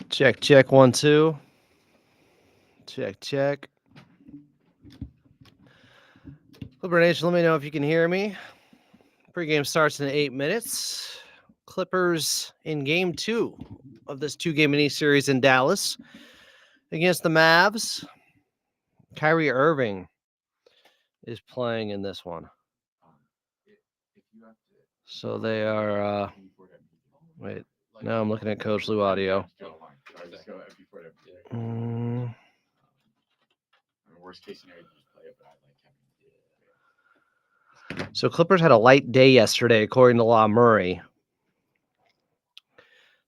Check, check, 1, 2. Check, check. Clipper Nation, let me know if you can hear me. Pregame starts in 8 minutes. Clippers in game 2 of this 2-game mini-series in Dallas against the Mavs. Kyrie Irving is playing in this one. So they are, wait, now I'm looking at Coach Lou audio. Worst case scenario, you just play it, but I like So Clippers had a light day yesterday, according to La Murray.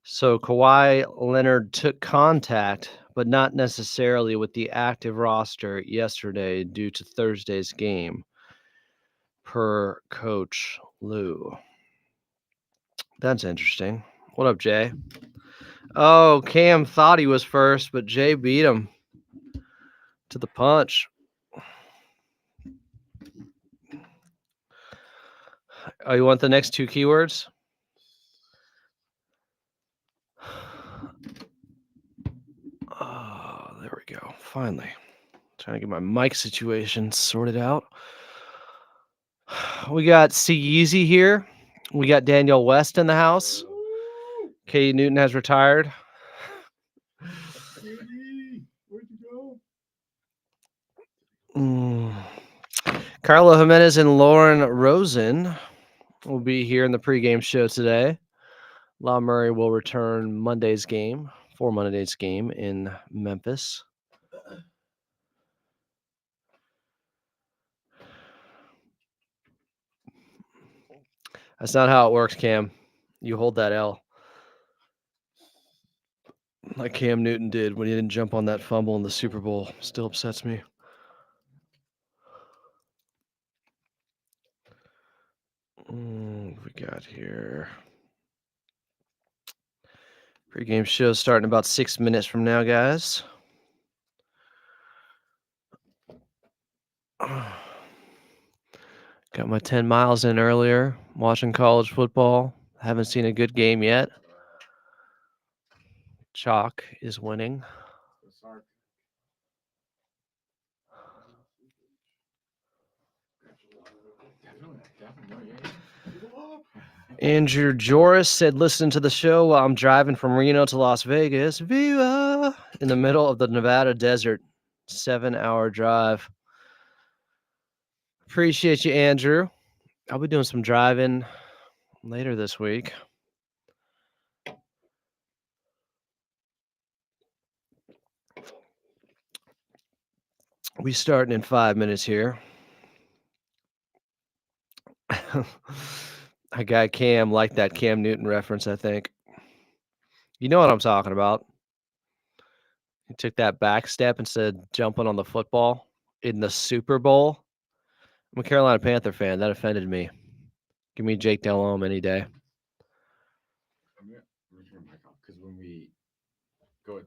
So Kawhi Leonard took contact, but not necessarily with the active roster yesterday due to Thursday's game, per Coach Lou. That's interesting. What up, Jay? Oh, Cam thought he was first, but Jay beat him to the punch. Oh, you want the next 2 keywords? Oh, there we go. Finally. Trying to get my mic situation sorted out. We got C Yeezy here. We got Daniel West in the house. Katie Newton has retired. Katie, where'd you go? Carlo Jimenez and Lauren Rosen will be here in the pregame show today. La Murray will return Monday's game in Memphis. That's not how it works, Cam. You hold that L. Like Cam Newton did when he didn't jump on that fumble in the Super Bowl. Still upsets me. What we got here? Pre-game show starting about 6 minutes from now, guys. Got my 10 miles in earlier, watching college football. Haven't seen a good game yet. Chalk is winning. Andrew Joris said, listen to the show while I'm driving from Reno to Las Vegas. Viva! In the middle of the Nevada desert. 7-hour drive. Appreciate you, Andrew. I'll be doing some driving later this week. We starting in 5 minutes here. I got Cam like that Cam Newton reference, I think. You know what I'm talking about. He took that back step instead of jumping on the football in the Super Bowl. I'm a Carolina Panther fan. That offended me. Give me Jake Delhomme any day. All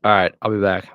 right, I'll be back.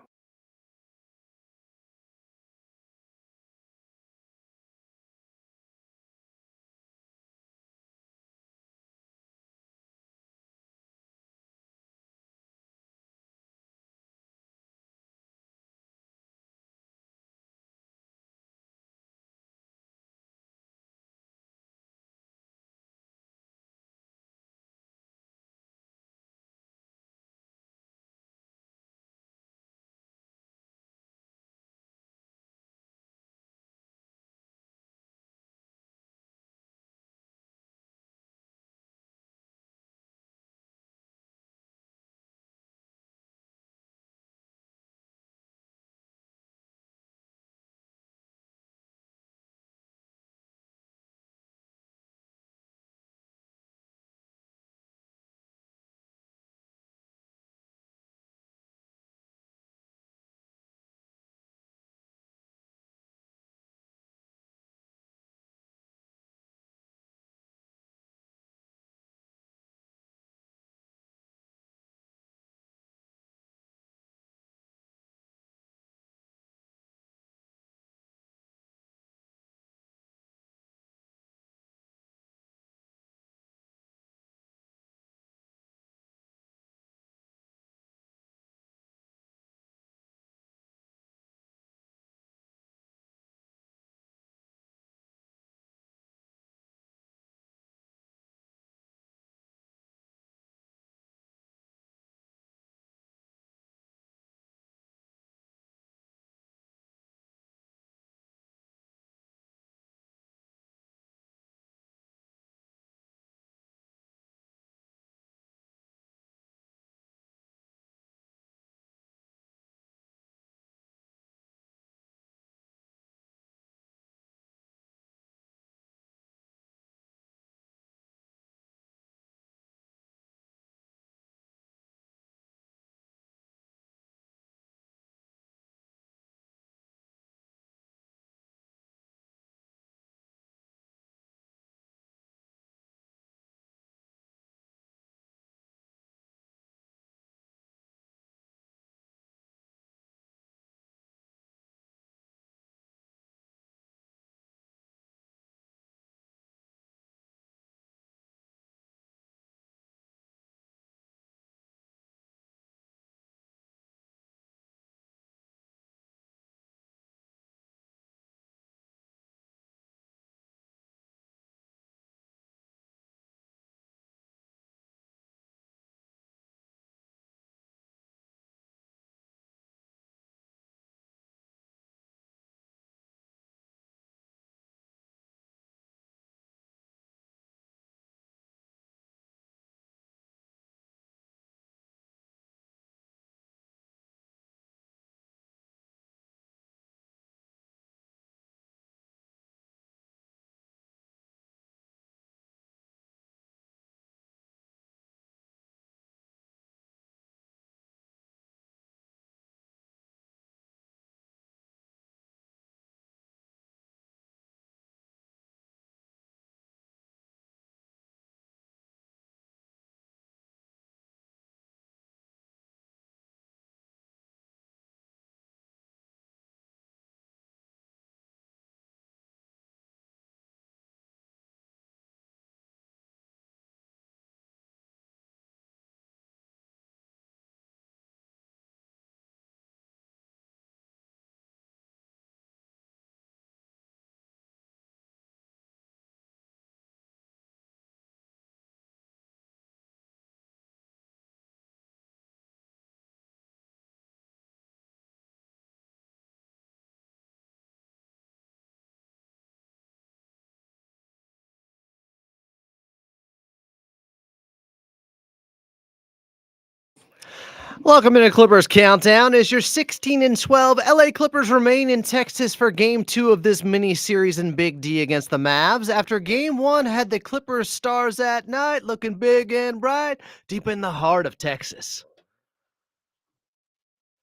Welcome into Clippers Countdown. As your 16-12 LA Clippers remain in Texas for Game 2 of this mini-series in Big D against the Mavs. After Game 1 had the Clippers stars at night looking big and bright deep in the heart of Texas.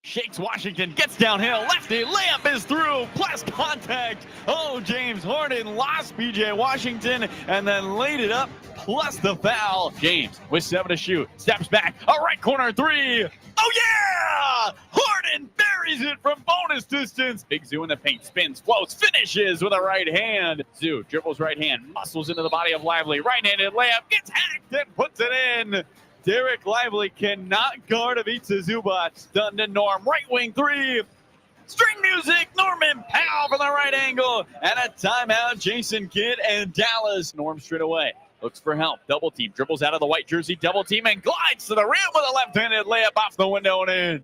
Shakes Washington, gets downhill, lefty, layup is through, plus contact. Oh, James Harden lost PJ Washington and then laid it up, plus the foul. James with 7 to shoot, steps back, a right corner three. Oh yeah! Harden buries it from bonus distance. Big Zoo in the paint, spins, floats, finishes with a right hand. Zoo dribbles right hand, muscles into the body of Lively, right-handed layup, gets hacked and puts it in. Derek Lively cannot guard Ivica Zubac. Stunned to Norm. Right wing three. String music. Norman Powell from the right angle. And a timeout. Jason Kidd and Dallas. Norm straight away. Looks for help. Double team. Dribbles out of the white jersey. Double team and glides to the rim with a left-handed layup off the window and in.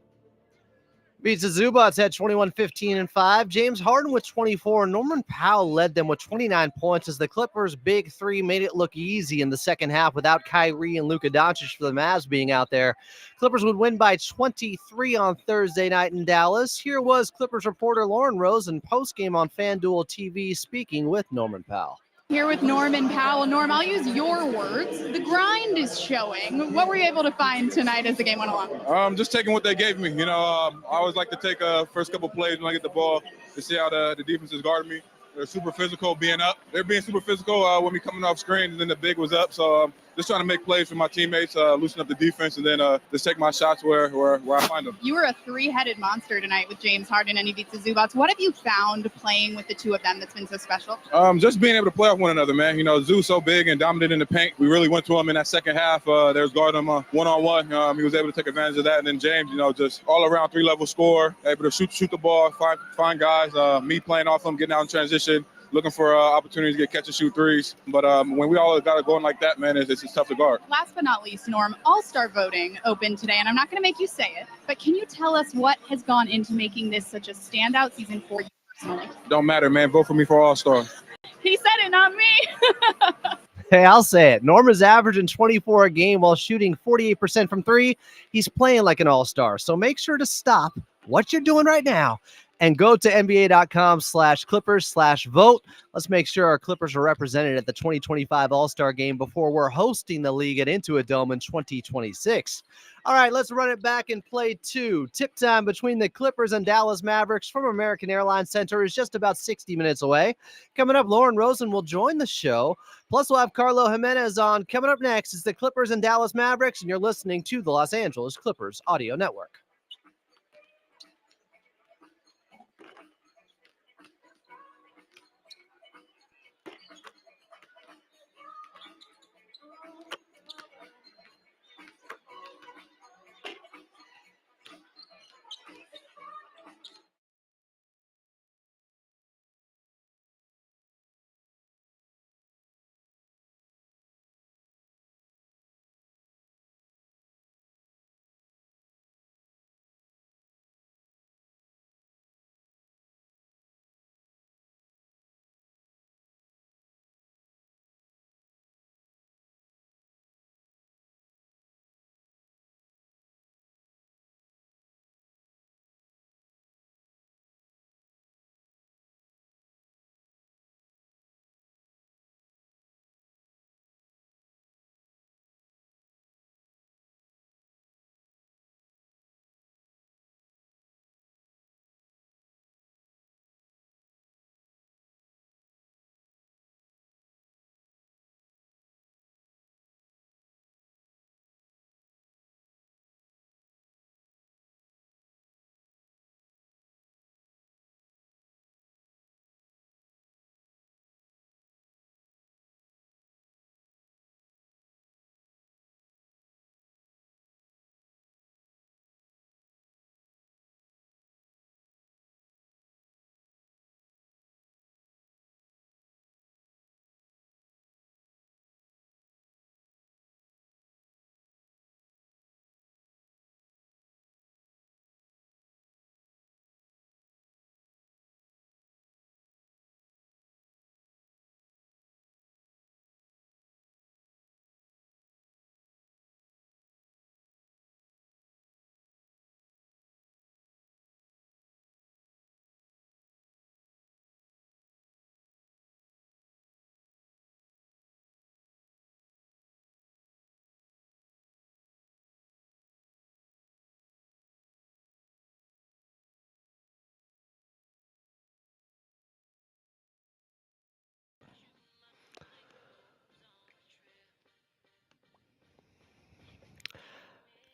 Beats the Zubats had 21, 15, and 5. James Harden with 24. Norman Powell led them with 29 points as the Clippers' big three made it look easy in the second half without Kyrie and Luka Doncic for the Mavs being out there. Clippers would win by 23 on Thursday night in Dallas. Here was Clippers reporter Lauren Rosen postgame on FanDuel TV speaking with Norman Powell. Here with Norman Powell. Norm, I'll use your words. The grind is showing. What were you able to find tonight as the game went along? Just taking what they gave me. I always like to take first couple plays when I get the ball to see how the defense is guarding me. They're super physical being up. They're being super physical when we coming off screen, and then the big was up. So just trying to make plays for my teammates, loosen up the defense, and then just take my shots where I find them. You were a three-headed monster tonight with James Harden and Ivica Zubac. What have you found playing with the two of them that's been so special? Just being able to play off one another, man. Zoo's so big and dominant in the paint. We really went to him in that second half. There was guarding him one-on-one. He was able to take advantage of that. And then James, just all-around three-level score, able to shoot the ball, find guys. Me playing off him, getting out in transition, looking for opportunities to get catch-and-shoot threes. But when we all got it going like that, man, it's tough to guard. Last but not least, Norm, All-Star voting opened today, and I'm not going to make you say it, but can you tell us what has gone into making this such a standout season for you personally? Don't matter, man. Vote for me for All-Star. He said it, not me. Hey, I'll say it. Norm is averaging 24 a game while shooting 48% from three. He's playing like an all-star. So make sure to stop what you're doing right now and go to nba.com/Clippers/vote. Let's make sure our Clippers are represented at the 2025 All-Star Game before we're hosting the league at Intuit Dome in 2026. All right, let's run it back and play two. Tip time between the Clippers and Dallas Mavericks from American Airlines Center is just about 60 minutes away. Coming up, Lauren Rosen will join the show. Plus, we'll have Carlo Jimenez on. Coming up next is the Clippers and Dallas Mavericks, and you're listening to the Los Angeles Clippers Audio Network.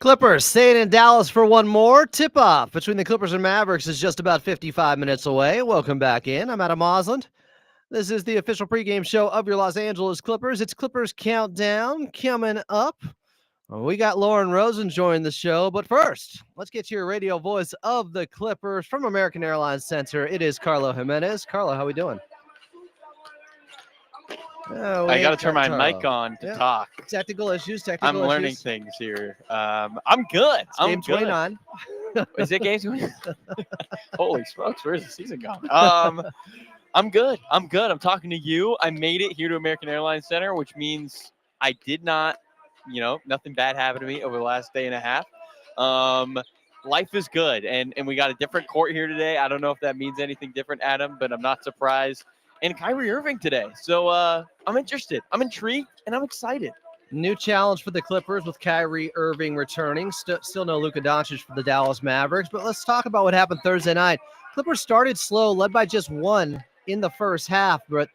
Clippers staying in Dallas for one more. Tip-off between the Clippers and Mavericks is just about 55 minutes away. Welcome back in. I'm Adam Osland. This is the official pregame show of your Los Angeles Clippers. It's Clippers Countdown coming up. We got Lauren Rosen joining the show, but first, let's get your radio voice of the Clippers from American Airlines Center. It is Carlo Jimenez. Carlo, how we doing? I got to turn my mic on to talk. Technical issues. I'm learning things here. I'm good. Game 29. Is it game 29? Holy smokes, where's the season gone? I'm good. I'm talking to you. I made it here to American Airlines Center, which means I did not, nothing bad happened to me over the last day and a half. Life is good, and we got a different court here today. I don't know if that means anything different, Adam, but I'm not surprised. And Kyrie Irving today. So I'm interested. I'm intrigued, and I'm excited. New challenge for the Clippers with Kyrie Irving returning. Still no Luka Doncic for the Dallas Mavericks. But let's talk about what happened Thursday night. Clippers started slow, led by just one in the first half. But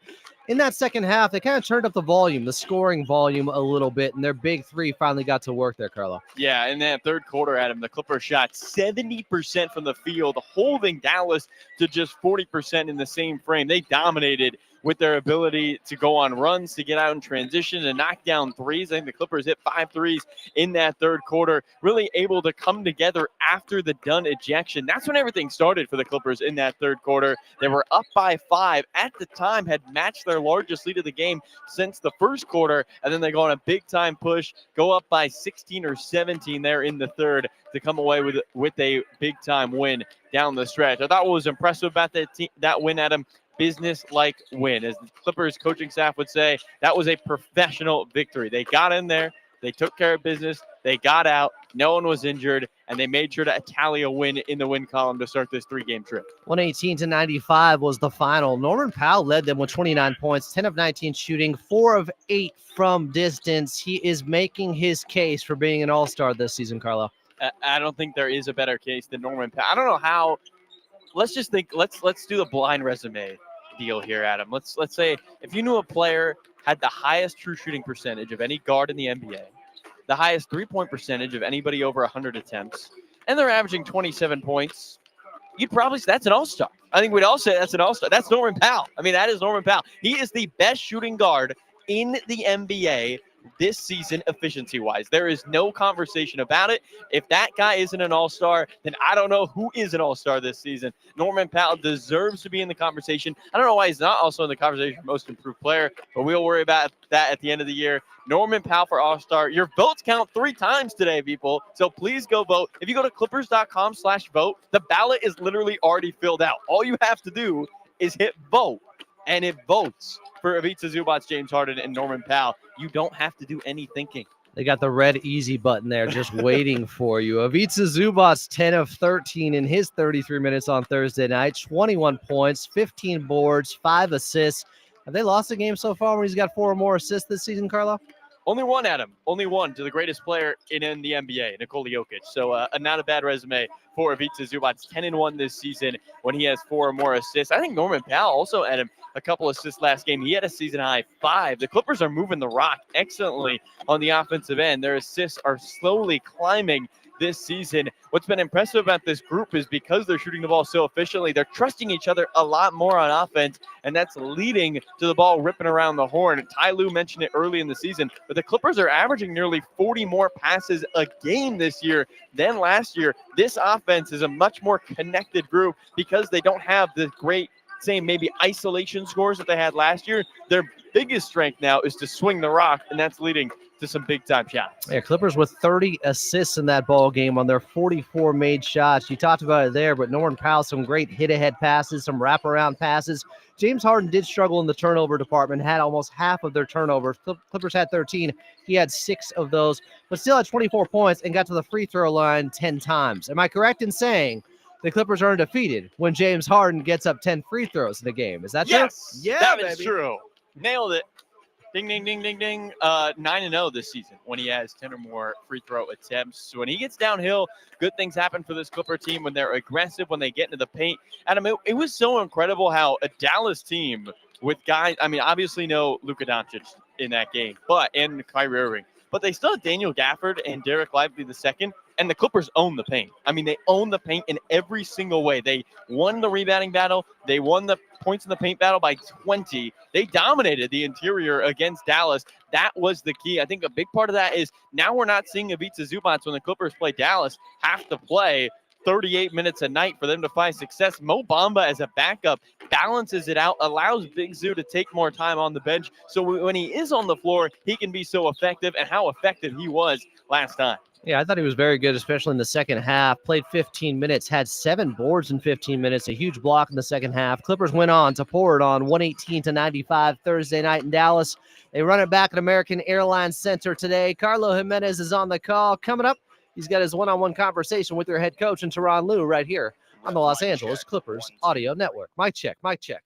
in that second half, they kind of turned up the volume, the scoring volume a little bit. And their big three finally got to work there, Carlo. Yeah, in that third quarter, Adam, the Clippers shot 70% from the field, holding Dallas to just 40% in the same frame. They dominated with their ability to go on runs, to get out in transition, and knock down threes. I think the Clippers hit 5 threes in that third quarter, really able to come together after the Dunn ejection. That's when everything started for the Clippers in that third quarter. They were up by 5. At the time, had matched their largest lead of the game since the first quarter, and then they go on a big-time push, go up by 16 or 17 there in the third to come away with a big-time win down the stretch. I thought what was impressive about that win, Adam, business-like win. As the Clippers coaching staff would say, that was a professional victory. They got in there, they took care of business, they got out, no one was injured, and they made sure to tally a win in the win column to start this 3-game trip. 118-95 was the final. Norman Powell led them with 29 points, 10 of 19 shooting, 4 of 8 from distance. He is making his case for being an all-star this season, Carlo. I don't think there is a better case than Norman Powell. I don't know how. Let's just think. Let's do the blind resume deal here, Adam. Let's say if you knew a player had the highest true shooting percentage of any guard in the NBA, the highest three-point percentage of anybody over 100 attempts, and they're averaging 27 points, you'd probably say that's an all-star. I think we'd all say that's an all-star. That's Norman Powell. I mean, that is Norman Powell. He is the best shooting guard in the NBA this season, efficiency-wise. There is no conversation about it. If that guy isn't an all-star, then I don't know who is an all-star this season. Norman Powell deserves to be in the conversation. I don't know why he's not also in the conversation for most improved player, but we'll worry about that at the end of the year. Norman Powell for all-star. Your votes count 3 times today, people, so please go vote. If you go to clippers.com/vote, the ballot is literally already filled out. All you have to do is hit vote, and it votes for Ivica Zubac, James Harden, and Norman Powell. You don't have to do any thinking. They got the red easy button there just waiting for you. Ivica Zubac, 10 of 13 in his 33 minutes on Thursday night, 21 points, 15 boards, 5 assists. Have they lost a game so far when he's got 4 or more assists this season, Carlo? Only one, Adam. Only one to the greatest player in the NBA, Nikola Jokic. So not a bad resume for Ivica Zubac. 10-1 this season when he has 4 or more assists. I think Norman Powell also had a couple assists last game. He had a season-high 5. The Clippers are moving the rock excellently on the offensive end. Their assists are slowly climbing this season. What's been impressive about this group is because they're shooting the ball so efficiently, they're trusting each other a lot more on offense, and that's leading to the ball ripping around the horn. Ty Lue mentioned it early in the season, but the Clippers are averaging nearly 40 more passes a game this year than last year. This offense is a much more connected group because they don't have the great, say, maybe isolation scores that they had last year. Their biggest strength now is to swing the rock, and that's leading to some big-time shots. Yeah, Clippers with 30 assists in that ball game on their 44 made shots. You talked about it there, but Norman Powell, some great hit-ahead passes, some wraparound passes. James Harden did struggle in the turnover department, had almost half of their turnovers. Clippers had 13. He had 6 of those, but still had 24 points and got to the free throw line 10 times. Am I correct in saying the Clippers are undefeated when James Harden gets up 10 free throws in the game? Is that true? Yes, that is true. Nailed it. Ding, ding, ding, ding, ding. 9-0 this season when he has 10 or more free throw attempts. So when he gets downhill, good things happen for this Clipper team when they're aggressive, when they get into the paint. Adam, it was so incredible how a Dallas team with guys, I mean, obviously no Luka Doncic in that game, and Kyrie Irving. but they still have Daniel Gafford and Derek Lively II, and the Clippers own the paint. I mean, they own the paint in every single way. They won the rebounding battle. They won the points in the paint battle by 20. They dominated the interior against Dallas. That was the key. I think a big part of that is now we're not seeing Ivica Zubac when the Clippers play Dallas have to play 38 minutes a night for them to find success. Mo Bamba as a backup balances it out, allows Big Zoo to take more time on the bench. So when he is on the floor, he can be so effective, and how effective he was last time. Yeah, I thought he was very good, especially in the second half. Played 15 minutes, had 7 boards in 15 minutes, a huge block in the second half. Clippers went on to pour it on 118-95 Thursday night in Dallas. They run it back at American Airlines Center today. Carlo Jimenez is on the call. Coming up, he's got his one-on-one conversation with their head coach and Tyronn Lue right here on the Los Angeles Clippers Audio Network. Mic check, mic check.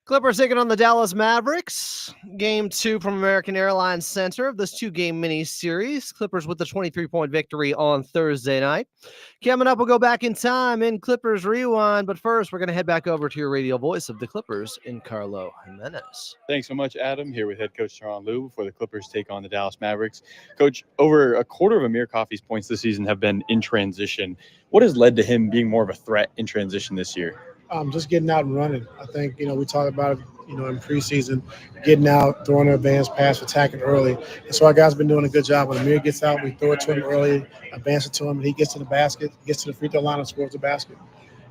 Clippers taking on the Dallas Mavericks. Game 2 from American Airlines Center of this 2-game mini-series. Clippers with the 23-point victory on Thursday night. Coming up, we'll go back in time in Clippers Rewind. But first, we're going to head back over to your radio voice of the Clippers in Carlo Jimenez. Thanks so much, Adam. Here with head coach Tyronn Lue before the Clippers take on the Dallas Mavericks. Coach, over a quarter of Amir Coffey's points this season have been in transition. What has led to him being more of a threat in transition this year? Just getting out and running. I think, we talked about it, in preseason, getting out, throwing an advanced pass, attacking early. And so our guys have been doing a good job. When Amir gets out, we throw it to him early, advance it to him, and he gets to the basket, gets to the free throw line and scores the basket.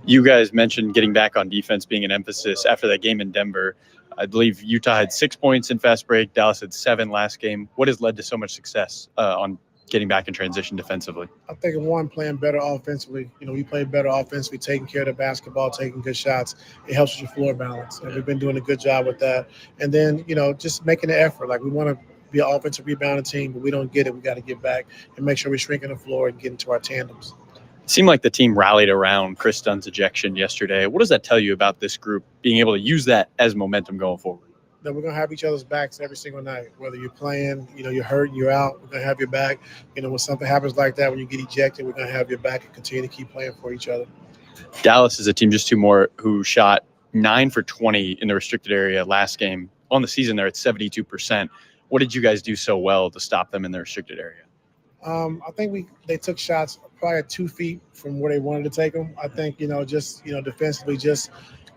You guys mentioned getting back on defense being an emphasis after that game in Denver. I believe Utah had 6 points in fast break. Dallas had 7 last game. What has led to so much success on getting back in transition defensively? I think playing better offensively. We play better offensively, taking care of the basketball, taking good shots. It helps with your floor balance. And we've been doing a good job with that. And then, just making the effort. Like, we want to be an offensive rebounding team, but we don't get it. We got to get back and make sure we're shrinking the floor and getting to our tandems. It seemed like the team rallied around Chris Dunn's ejection yesterday. What does that tell you about this group being able to use that as momentum going forward? That we're going to have each other's backs every single night. Whether you're playing, you're hurt, you're out, we're going to have your back. When something happens like that, when you get ejected, we're going to have your back and continue to keep playing for each other. Dallas is a team, just 2 more, who shot 9 for 20 in the restricted area last game. On the season, they're at 72%. What did you guys do so well to stop them in the restricted area? I think they took shots probably at 2 feet from where they wanted to take them. I think, defensively, just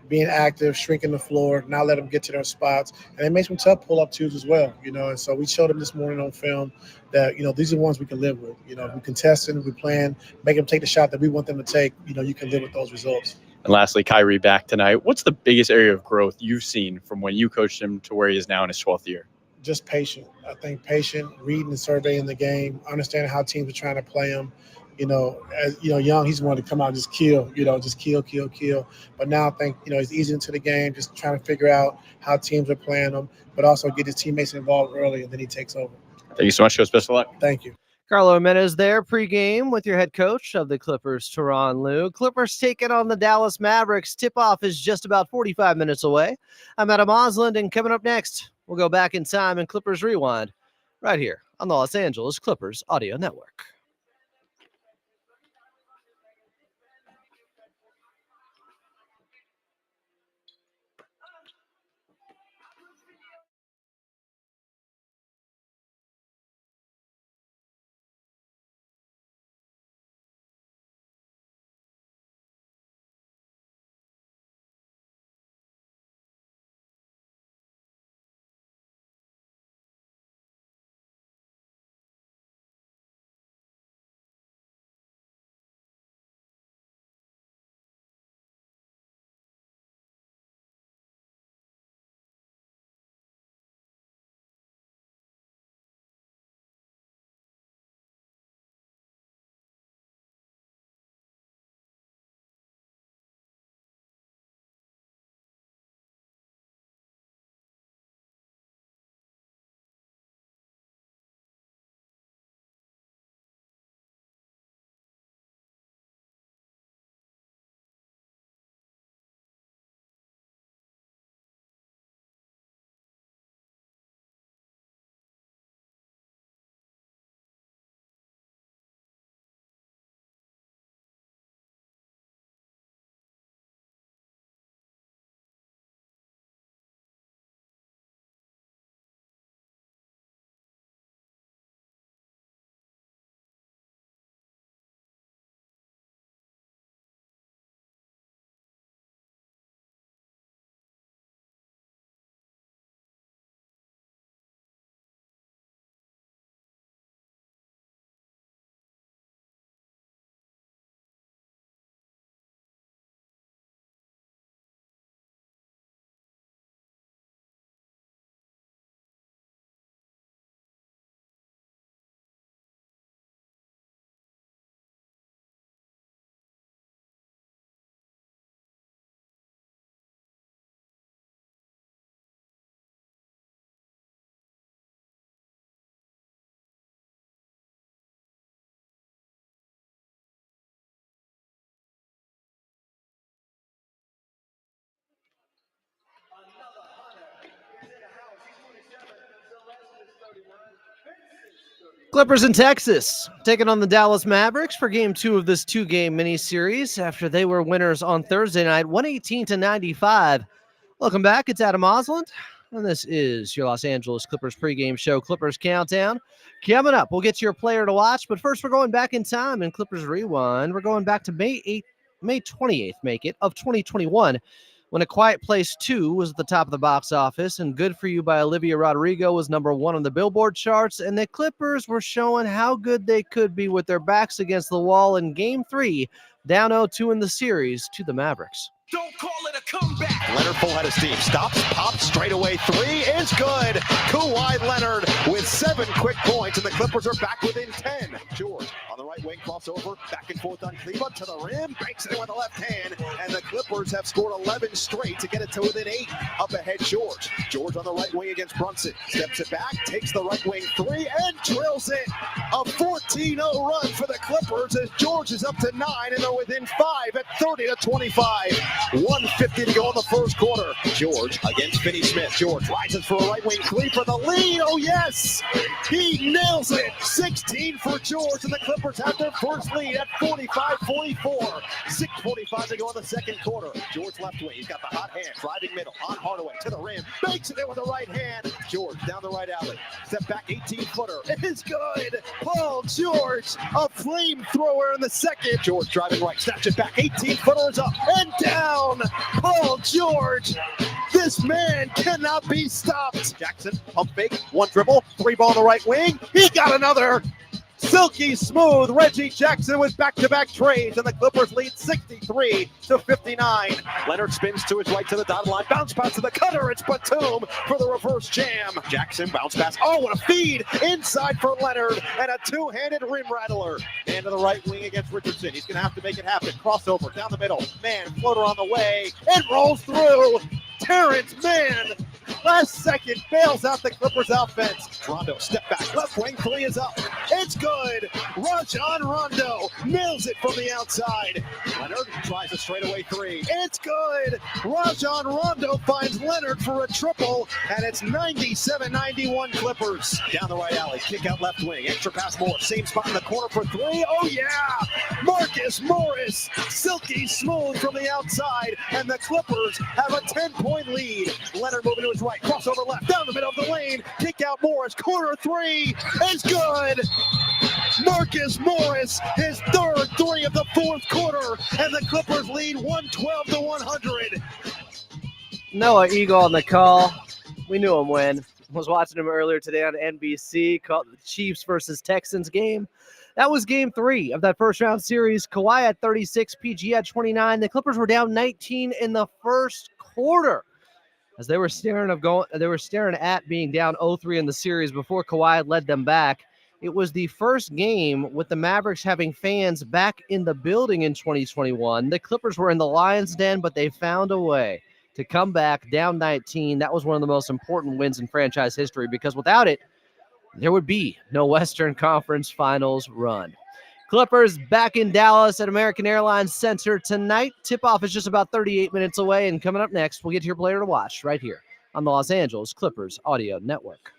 being active, shrinking the floor, not let them get to their spots. And they made some tough pull-up twos as well, And so we showed them this morning on film that, these are the ones we can live with. If we contest and we plan, make them take the shot that we want them to take, you can live with those results. And lastly, Kyrie back tonight. What's the biggest area of growth you've seen from when you coached him to where he is now in his 12th year? Just patient. I think patient, reading and surveying the game, understanding how teams are trying to play him. As young, he's wanted to come out and just kill, just kill. But now I think, he's easing into the game, just trying to figure out how teams are playing him, but also get his teammates involved early, and then he takes over. Thank you so much, Coach. Best of luck. Thank you. Carlo Jimenez there pregame with your head coach of the Clippers, Tyronn Lue. Clippers taking on the Dallas Mavericks. Tip-off is just about 45 minutes away. I'm Adam Osland, and coming up next, we'll go back in time and Clippers Rewind right here on the Los Angeles Clippers Audio Network. Clippers in Texas taking on the Dallas Mavericks for game 2 of this 2-game mini-series after they were winners on Thursday night, 118-95. Welcome back. It's Adam Osland, and this is your Los Angeles Clippers pregame show, Clippers Countdown. Coming up, we'll get to your player to watch, but first we're going back in time in Clippers Rewind. We're going back to May 28th, of 2021, when A Quiet Place 2 was at the top of the box office, and Good For You by Olivia Rodrigo was number 1 on the Billboard charts, and the Clippers were showing how good they could be with their backs against the wall in Game 3, down 0-2 in the series to the Mavericks. Don't call it a comeback. Leonard full head of steam. Stops, pops, straight away. 3 is good. Kawhi Leonard with 7 quick points, and the Clippers are back within 10. George on the right wing, crossover, back and forth on Cleveland to the rim, banks it in with the left hand, and the Clippers have scored 11 straight to get it to within 8. Up ahead, George. George on the right wing against Brunson. Steps it back, takes the right wing 3, and drills it. A 14-0 run for the Clippers as George is up to 9, and the Rondo within 5 at 30-25. 1:50 to go in the first quarter. George against Finney Smith. George rises for a right wing three for the lead. Oh yes, he nails it. 16 for George, and the Clippers have their first lead at 45-44. 6:45 to go in the second quarter. George left wing. He's got the hot hand. Driving middle on Hardaway to the rim. Makes it in with the right hand. George down the right alley. Step back 18-footer. It is good. Paul George, a flamethrower in the second. George driving right. Snaps it back. 18-footer is up and down. Paul George. This man cannot be stopped. Jackson, pump fake, one dribble, three ball on the right wing. He got another. Silky smooth Reggie Jackson with back-to-back trades, and the Clippers lead 63-59. Leonard spins to his right to the dotted line, bounce pass to the cutter. It's Batum for the reverse jam. Jackson bounce pass. Oh, what a feed inside for Leonard, and a two-handed rim rattler. And to the right wing against Richardson. He's going to have to make it happen. Crossover down the middle. Man, floater on the way. It rolls through. Terrence Mann, last second, bails out the Clippers offense. Rondo, step back, left wing, three is up. It's good. Rajon Rondo nails it from the outside. Leonard tries a straightaway three. It's good. Rajon Rondo finds Leonard for a triple, and it's 97-91 Clippers. Down the right alley, kick out left wing, extra pass more, same spot in the corner for three. Oh yeah, Marcus Morris, silky smooth from the outside, and the Clippers have a 10-point lead. Leonard moving to his right, crossover left, down the middle of the lane, kick out Morris, corner three is good. Marcus Morris, his third three of the fourth quarter, and the Clippers lead 112-100. Noah Eagle on the call. We knew him when. Was watching him earlier today on NBC. Called the Chiefs versus Texans game. That was game 3 of that first round series. Kawhi had 36, PG had 29. The Clippers were down 19 in the first quarter, as they were staring at being down 0-3 in the series before Kawhi led them back. It was the first game with the Mavericks having fans back in the building in 2021. The Clippers were in the Lions' Den, but they found a way to come back down 19. That was one of the most important wins in franchise history, because without it, there would be no Western Conference Finals run. Clippers back in Dallas at American Airlines Center tonight. Tip-off is just about 38 minutes away, and coming up next, we'll get to your player to watch right here on the Los Angeles Clippers Audio Network.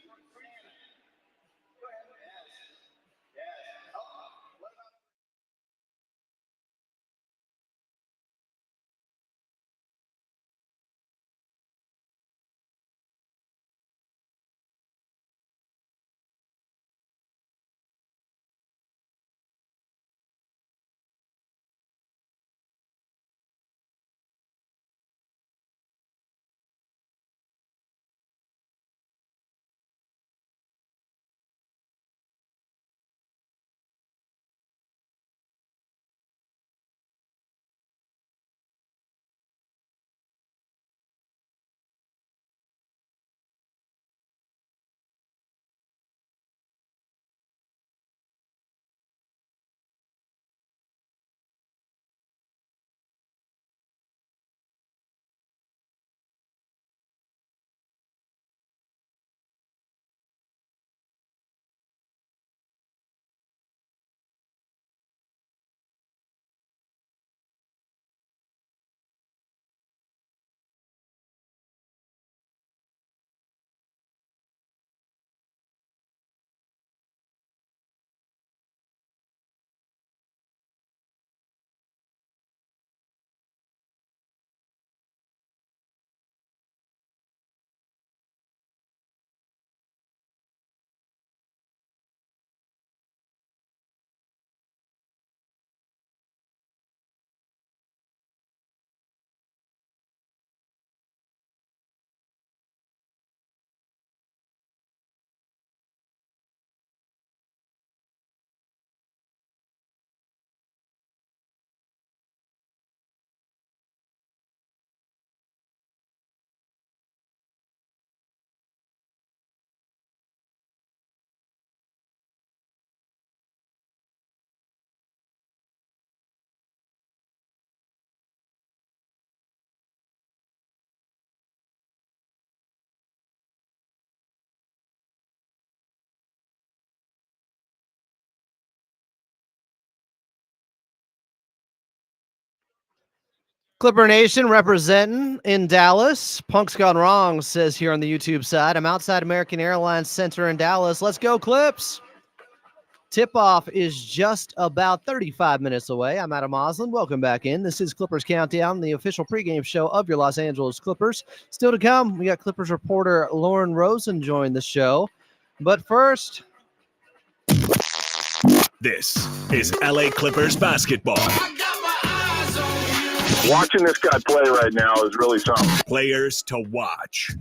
Clipper Nation representing in Dallas. Punk's Gone Wrong says here on the YouTube side. I'm outside American Airlines Center in Dallas. Let's go, Clips. Tip-off is just about 35 minutes away. I'm Adam Oslin. Welcome back in. This is Clippers Countdown, the official pregame show of your Los Angeles Clippers. Still to come, we got Clippers reporter Lauren Rosen join the show. But first, this is LA Clippers basketball. Watching this guy play right now is really something. Players to watch.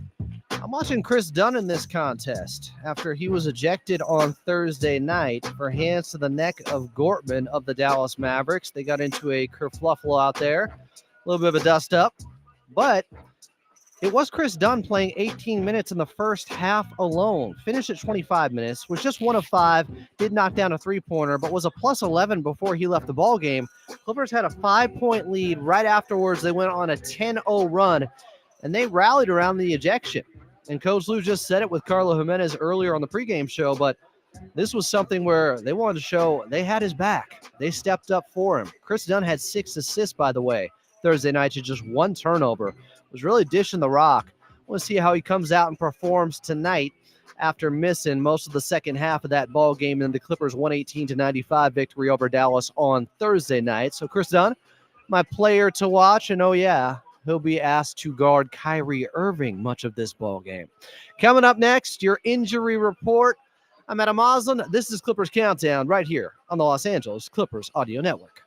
I'm watching Chris Dunn in this contest after he was ejected on Thursday night for hands to the neck of Gortman of the Dallas Mavericks. They got into a kerfluffle out there, a little bit of a dust up, but it was Chris Dunn playing 18 minutes in the first half alone. Finished at 25 minutes, was just 1 of 5, did knock down a three-pointer, but was a plus 11 before he left the ball game. Clippers had a 5-point lead. Right afterwards, they went on a 10-0 run, and they rallied around the ejection. And Coach Lou just said it with Carlo Jimenez earlier on the pregame show, but this was something where they wanted to show they had his back. They stepped up for him. Chris Dunn had 6 assists, by the way, Thursday night to just 1 turnover. Was really dishing the rock. I want to see how he comes out and performs tonight after missing most of the second half of that ball game in the Clippers' 118-95 victory over Dallas on Thursday night. So Chris Dunn, my player to watch, and oh yeah, he'll be asked to guard Kyrie Irving much of this ball game. Coming up next, your injury report. I'm Adam Oslin. This is Clippers Countdown right here on the Los Angeles Clippers Audio Network.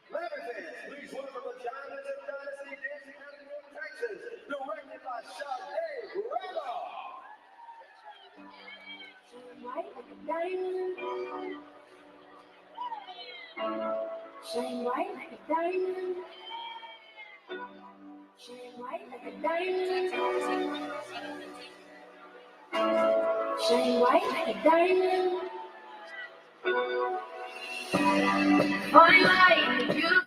Please welcome the Diamonds of Dynasty dancing out of Texas, directed by Sade Reba. Shine white like a diamond. Shine white like a diamond. Shine white like a diamond. Shine white like a diamond. Fine light, beautiful.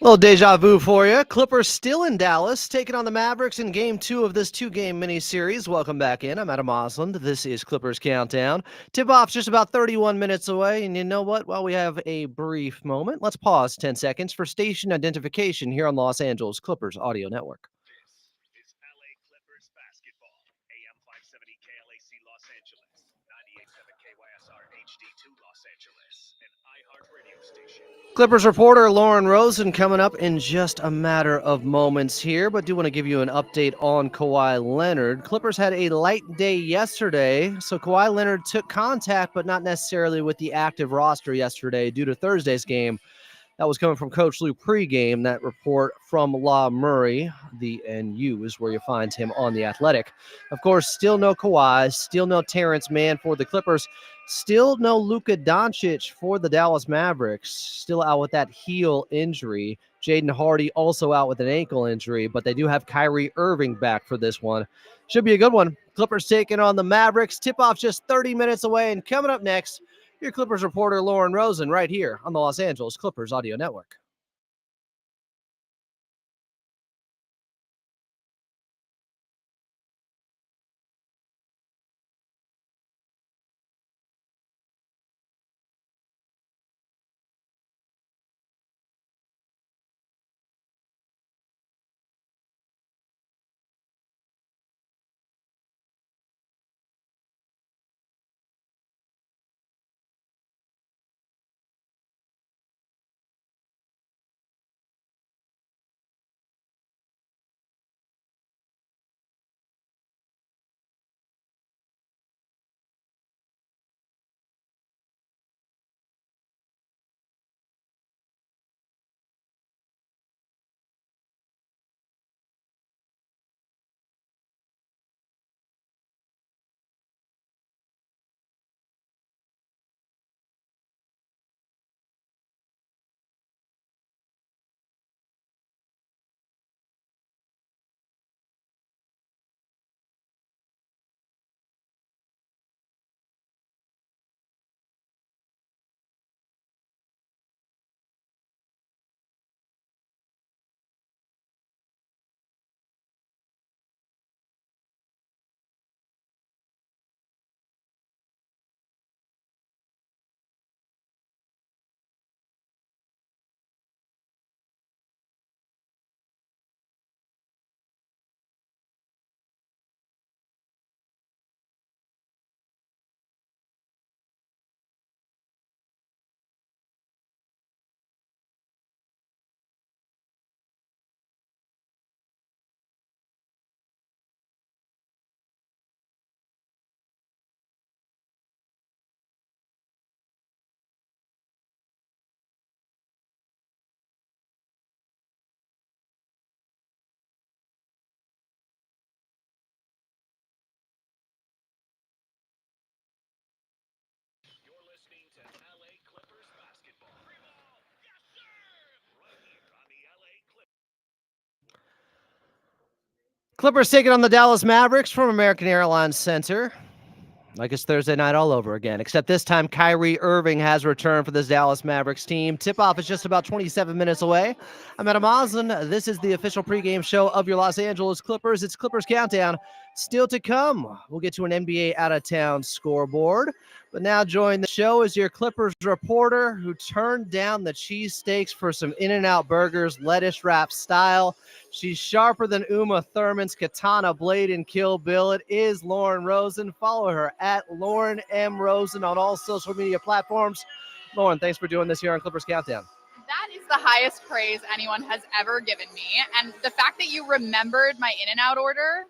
Little deja vu for you. Clippers still in Dallas, taking on the Mavericks in Game 2 of this 2-game mini-series. Welcome back in. I'm Adam Oslin. This is Clippers Countdown. Tip-off's just about 31 minutes away, and you know what? While we have a brief moment, let's pause 10 seconds for station identification here on Los Angeles Clippers Audio Network. This is LA Clippers basketball. AM 570 KLAC Los Angeles, 98.7 KYSR HD2 Los Angeles, and iHeartRadio station. Clippers reporter Lauren Rosen coming up in just a matter of moments here, but do want to give you an update on Kawhi Leonard. Clippers had a light day yesterday, so Kawhi Leonard took contact, but not necessarily with the active roster yesterday due to Thursday's game. That was coming from Coach Lou pregame. That report from La Murray, the NU is where you find him on The Athletic. Of course, still no Kawhi, still no Terrence Mann for the Clippers, still no Luka Doncic for the Dallas Mavericks, still out with that heel injury. Jaden Hardy also out with an ankle injury, but they do have Kyrie Irving back for this one. Should be a good one. Clippers taking on the Mavericks. Tip-off just 30 minutes away, and coming up next, your Clippers reporter, Lauren Rosen, right here on the Los Angeles Clippers Audio Network. You're listening to LA Clippers basketball. Yes, sir! Right here on the LA Clippers. Clippers taking on the Dallas Mavericks from American Airlines Center. Like it's Thursday night all over again, except this time Kyrie Irving has returned for this Dallas Mavericks team. Tip-off is just about 27 minutes away. I'm Adam Oslin. This is the official pregame show of your Los Angeles Clippers. It's Clippers Countdown. Still to come, we'll get to an NBA out-of-town scoreboard. But now join the show is your Clippers reporter who turned down the cheesesteaks for some In-N-Out burgers, lettuce wrap style. She's sharper than Uma Thurman's katana blade in Kill Bill. It is Lauren Rosen. Follow her at Lauren M. Rosen on all social media platforms. Lauren, thanks for doing this here on Clippers Countdown. That is the highest praise anyone has ever given me. And the fact that you remembered my In-N-Out order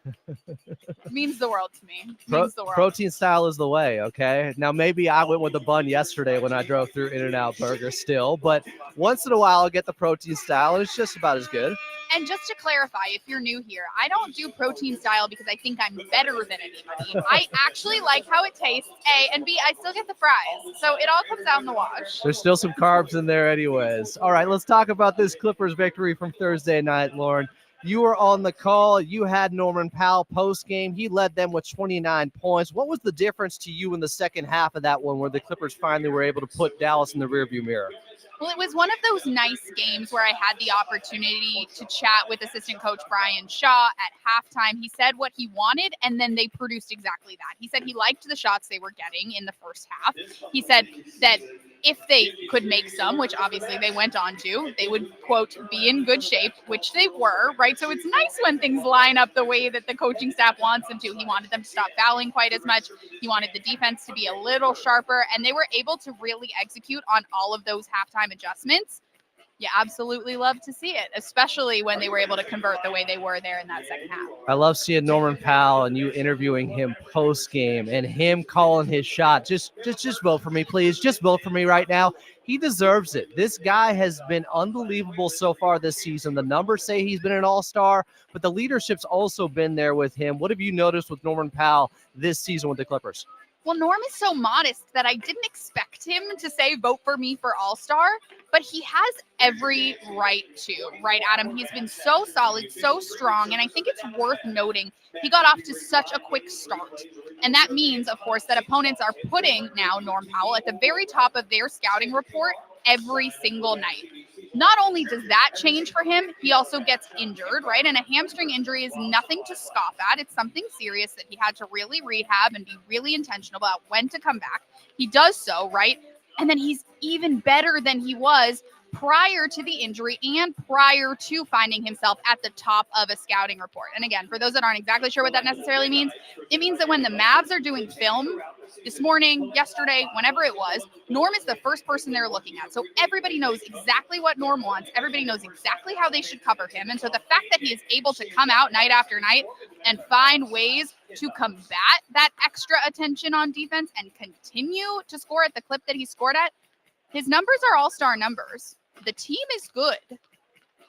means the world to me. Means the world. Protein style is the way, okay? Now, maybe I went with the bun yesterday when I drove through In-N-Out Burger still, but once in a while I'll get the protein style, and it's just about as good. And just to clarify, if you're new here, I don't do protein style because I think I'm better than anybody. I actually like how it tastes, A, and B, I still get the fries. So it all comes out in the wash. There's still some carbs in there anyways. All right, let's talk about this Clippers victory from Thursday night, Lauren. You were on the call. You had Norman Powell post-game. He led them with 29 points. What was the difference to you in the second half of that one where the Clippers finally were able to put Dallas in the rearview mirror? Well, it was one of those nice games where I had the opportunity to chat with assistant coach Brian Shaw at halftime. He said what he wanted, and then they produced exactly that. He said he liked the shots they were getting in the first half. He said that if they could make some, which obviously they went on to, they would, quote, be in good shape, which they were, right? So it's nice when things line up the way that the coaching staff wants them to. He wanted them to stop fouling quite as much. He wanted the defense to be a little sharper, and they were able to really execute on all of those halftime adjustments. You absolutely love to see it, especially when they were able to convert the way they were there in that second half. I love seeing Norman Powell and you interviewing him post-game and him calling his shot. Just vote for me, please. Just vote for me right now. He deserves it. This guy has been unbelievable so far this season. The numbers say he's been an all-star, but the leadership's also been there with him. What have you noticed with Norman Powell this season with the Clippers? Well, Norm is so modest that I didn't expect him to say, vote for me for All-Star, but he has every right to, right, Adam? He's been so solid, so strong, and I think it's worth noting he got off to such a quick start. And that means, of course, that opponents are putting now Norm Powell at the very top of their scouting report every single night. Not only does that change for him, he also gets injured, right? And a hamstring injury is nothing to scoff at. It's something serious that he had to really rehab and be really intentional about when to come back. He does so, right? And then he's even better than he was prior to the injury and prior to finding himself at the top of a scouting report. And again, for those that aren't exactly sure what that necessarily means, it means that when the Mavs are doing film this morning, yesterday, whenever it was, Norm is the first person they're looking at. So everybody knows exactly what Norm wants. Everybody knows exactly how they should cover him. And so the fact that he is able to come out night after night and find ways to combat that extra attention on defense and continue to score at the clip that he scored at, his numbers are all-star numbers. The team is good.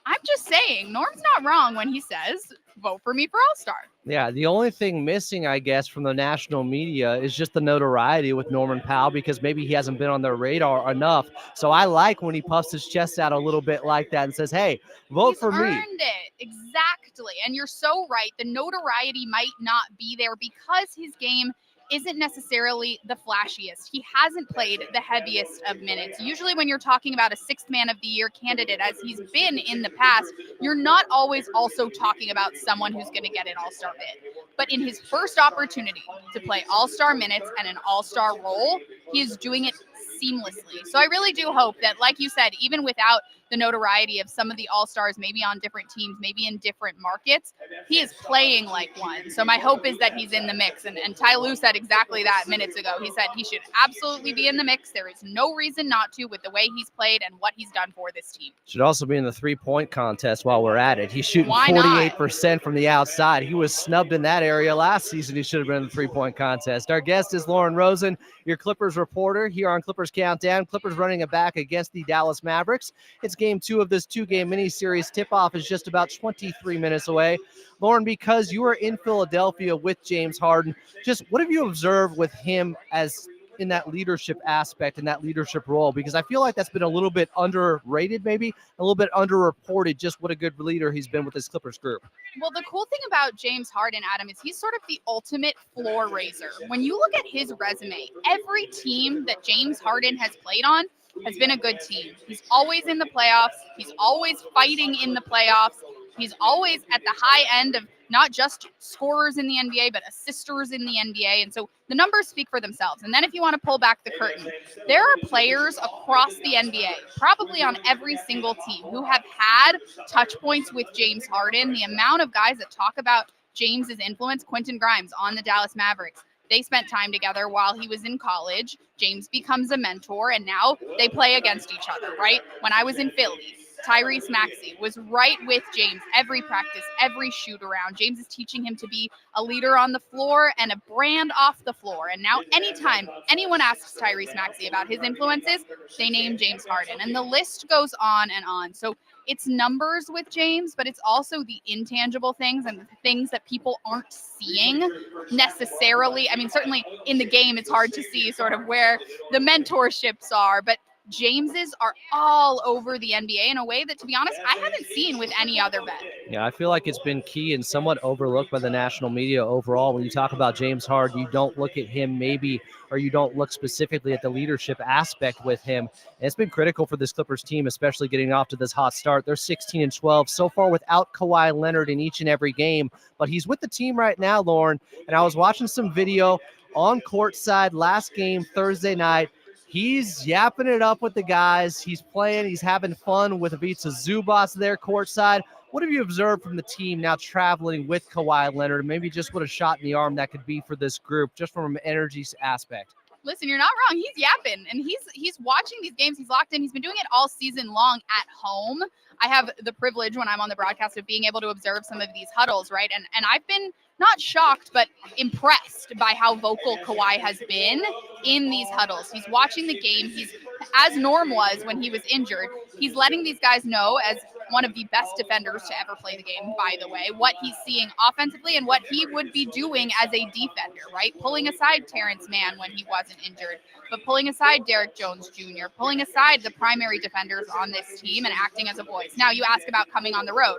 I'm just saying, Norm's not wrong when he says, vote for me for All-Star. Yeah, the only thing missing, I guess, from the national media is just the notoriety with Norman Powell, because maybe he hasn't been on their radar enough. So I like when he puffs his chest out a little bit like that and says, hey, vote for me. He's earned it. Exactly. And you're so right. The notoriety might not be there because his game isn't necessarily the flashiest. He hasn't played the heaviest of minutes. Usually when you're talking about a sixth man of the year candidate, as he's been in the past, you're not always also talking about someone who's going to get an all-star bid. But in his first opportunity to play all-star minutes and an all-star role, he is doing it seamlessly. So I really do hope that, like you said, even without the notoriety of some of the all-stars, maybe on different teams, maybe in different markets, he is playing like one. So my hope is that he's in the mix. And Ty Lue said exactly that minutes ago. He said he should absolutely be in the mix. There is no reason not to with the way he's played and what he's done for this team. Should also be in the three-point contest while we're at it. He's shooting Why not? 48% from the outside. He was snubbed in that area last season. He should have been in the three-point contest. Our guest is Lauren Rosen, your Clippers reporter here on Clippers Countdown. Clippers running it back against the Dallas Mavericks. It's game 2 of this 2-game mini-series. Tip-off is just about 23 minutes away. Lauren, because you are in Philadelphia with James Harden, just what have you observed with him as in that leadership aspect, in that leadership role? Because I feel like that's been a little bit underrated, maybe a little bit underreported, just what a good leader he's been with this Clippers group. Well, the cool thing about James Harden, Adam, is he's sort of the ultimate floor raiser. When you look at his resume, every team that James Harden has played on has been a good team. He's always in the playoffs. He's always fighting in the playoffs. He's always at the high end of not just scorers in the NBA, but assisters in the NBA. And so the numbers speak for themselves. And then if you want to pull back the curtain, there are players across the NBA, probably on every single team, who have had touch points with James Harden. The amount of guys that talk about James's influence, Quentin Grimes on the Dallas Mavericks, they spent time together while he was in college. James becomes a mentor, and now they play against each other, right? When I was in Philly, Tyrese Maxey was right with James every practice, every shoot around. James is teaching him to be a leader on the floor and a brand off the floor. And now anytime anyone asks Tyrese Maxey about his influences, they name James Harden. And the list goes on and on. So it's numbers with James, but it's also the intangible things and the things that people aren't seeing necessarily. I mean, certainly in the game, it's hard to see sort of where the mentorships are, but James's are all over the NBA in a way that, to be honest, I haven't seen with any other vet. Yeah, I feel like it's been key and somewhat overlooked by the national media overall. When you talk about James Harden, you don't look at him maybe, or you don't look specifically at the leadership aspect with him. And it's been critical for this Clippers team, especially getting off to this hot start. They're 16-12 so far without Kawhi Leonard in each and every game, but he's with the team right now, Lauren. And I was watching some video on courtside last game Thursday night. He's yapping it up with the guys. He's playing. He's having fun with Ivica Zubac there courtside. What have you observed from the team now traveling with Kawhi Leonard? Maybe just what a shot in the arm that could be for this group, just from an energy aspect. Listen, you're not wrong. He's yapping, and he's watching these games. He's locked in. He's been doing it all season long at home. I have the privilege when I'm on the broadcast of being able to observe some of these huddles, right? And I've been not shocked, but impressed by how vocal Kawhi has been in these huddles. He's watching the game. He's, as Norm was when he was injured, he's letting these guys know, as one of the best defenders to ever play the game, by the way, what he's seeing offensively and what he would be doing as a defender, right? Pulling aside Terrence Mann when he wasn't injured, but pulling aside Derek Jones Jr., pulling aside the primary defenders on this team and acting as a voice. Now, you ask about coming on the road.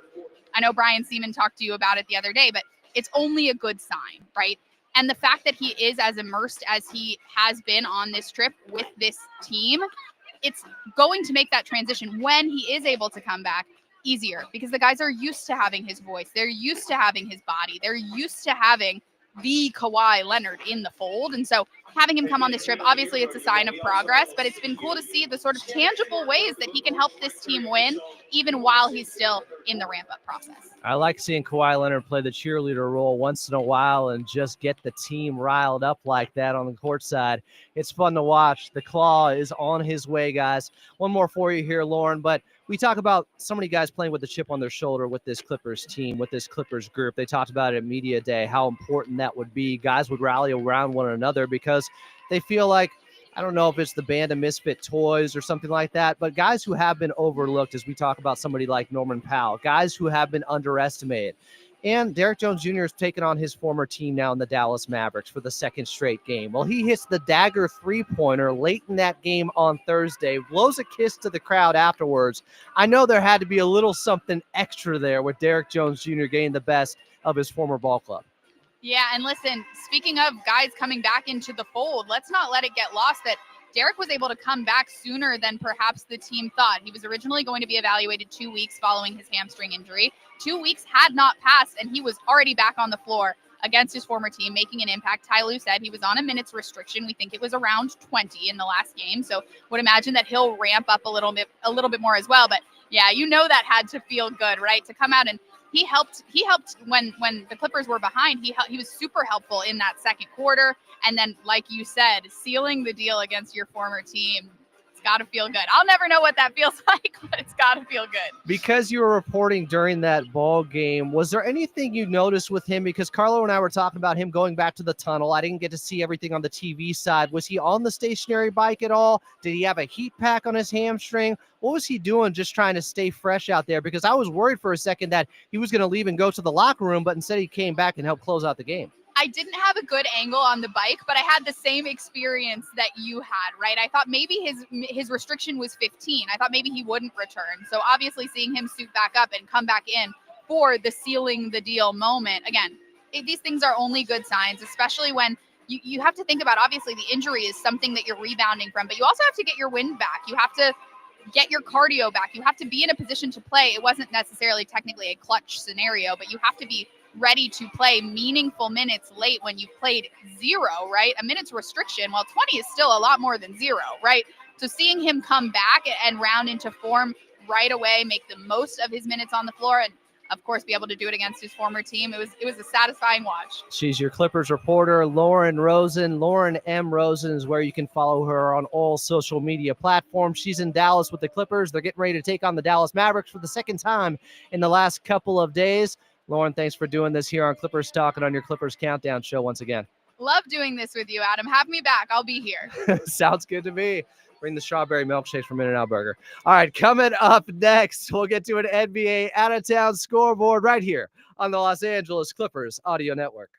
I know Brian Seaman talked to you about it the other day, but it's only a good sign, right? And the fact that he is as immersed as he has been on this trip with this team, it's going to make that transition when he is able to come back easier, because the guys are used to having his voice. They're used to having his body. They're used to having the Kawhi Leonard in the fold. And so having him come on this trip, obviously it's a sign of progress, but it's been cool to see the sort of tangible ways that he can help this team win, even while he's still in the ramp-up process. I like seeing Kawhi Leonard play the cheerleader role once in a while and just get the team riled up like that on the court side. It's fun to watch. The Claw is on his way, guys. One more for you here, Lauren, but we talk about so many guys playing with a chip on their shoulder with this Clippers team, with this Clippers group. They talked about it at Media Day, how important that would be. Guys would rally around one another because they feel like, I don't know if it's the band of misfit toys or something like that, but guys who have been overlooked, as we talk about somebody like Norman Powell, guys who have been underestimated. And Derek Jones Jr. has taken on his former team now in the Dallas Mavericks for the second straight game. Well, he hits the dagger three-pointer late in that game on Thursday, blows a kiss to the crowd afterwards. I know there had to be a little something extra there with Derek Jones Jr. getting the best of his former ball club. Yeah, and listen, speaking of guys coming back into the fold, let's not let it get lost that Derek was able to come back sooner than perhaps the team thought. He was originally going to be evaluated 2 weeks following his hamstring injury. 2 weeks had not passed, and he was already back on the floor against his former team, making an impact. Ty Lue said he was on a minutes restriction. We think it was around 20 in the last game, so would imagine that he'll ramp up a little bit more as well. But yeah, you know that had to feel good, right? To come out and he helped when the Clippers were behind. He was super helpful in that second quarter. And then, like you said, sealing the deal against your former team, it's got to feel good. I'll never know what that feels like, but it's got to feel good. Because you were reporting during that ball game, was there anything you noticed with him? Because Carlo and I were talking about him going back to the tunnel. I didn't get to see everything on the TV side. Was he on the stationary bike at all? Did he have a heat pack on his hamstring? What was he doing just trying to stay fresh out there? Because I was worried for a second that he was going to leave and go to the locker room, but instead he came back and helped close out the game. I didn't have a good angle on the bike, but I had the same experience that you had, right? I thought maybe his restriction was 15. I thought maybe he wouldn't return. So obviously seeing him suit back up and come back in for the sealing the deal moment, again, these things are only good signs, especially when you have to think about, obviously the injury is something that you're rebounding from, but you also have to get your wind back. You have to get your cardio back. You have to be in a position to play. It wasn't necessarily technically a clutch scenario, but you have to be ready to play meaningful minutes late when you've played zero, right? A minutes restriction, well, 20 is still a lot more than zero, right? So seeing him come back and round into form right away, make the most of his minutes on the floor, and of course be able to do it against his former team, it was a satisfying watch. She's your Clippers reporter, Lauren Rosen. Lauren M. Rosen is where you can follow her on all social media platforms. She's in Dallas with the Clippers. They're getting ready to take on the Dallas Mavericks for the second time in the last couple of days. Lauren, thanks for doing this here on Clippers Talk and on your Clippers Countdown show once again. Love doing this with you, Adam. Have me back. I'll be here. Sounds good to me. Bring the strawberry milkshakes from In-N-Out Burger. All right, coming up next, we'll get to an NBA out-of-town scoreboard right here on the Los Angeles Clippers Audio Network.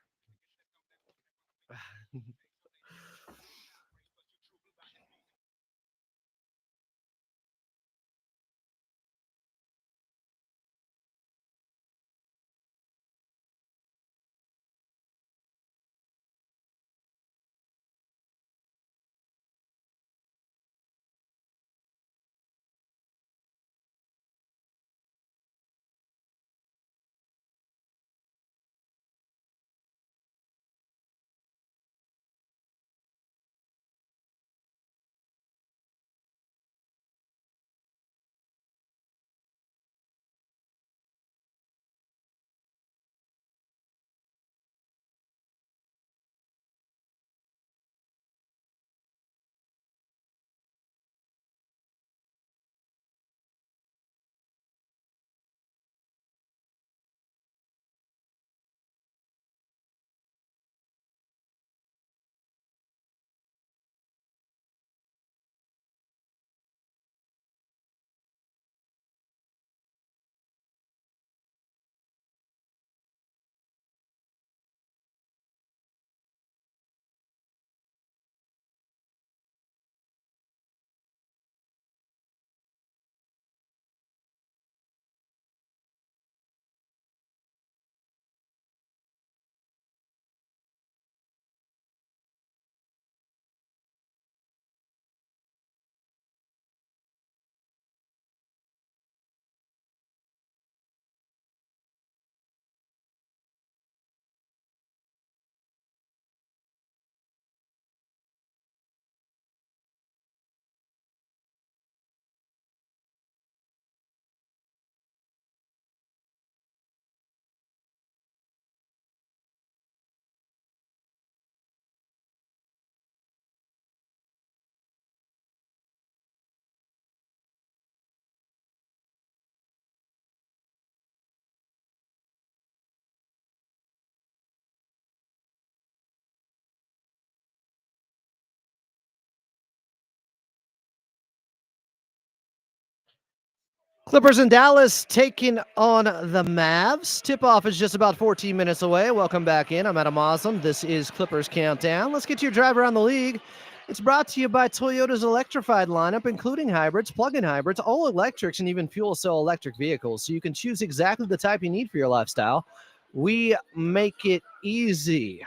Clippers in Dallas taking on the Mavs. Tip-off is just about 14 minutes away. Welcome back in. I'm Adam Moslem. This is Clippers Countdown. Let's get to your drive around the league. It's brought to you by Toyota's electrified lineup, including hybrids, plug-in hybrids, all electrics, and even fuel cell electric vehicles, so you can choose exactly the type you need for your lifestyle. We make it easy.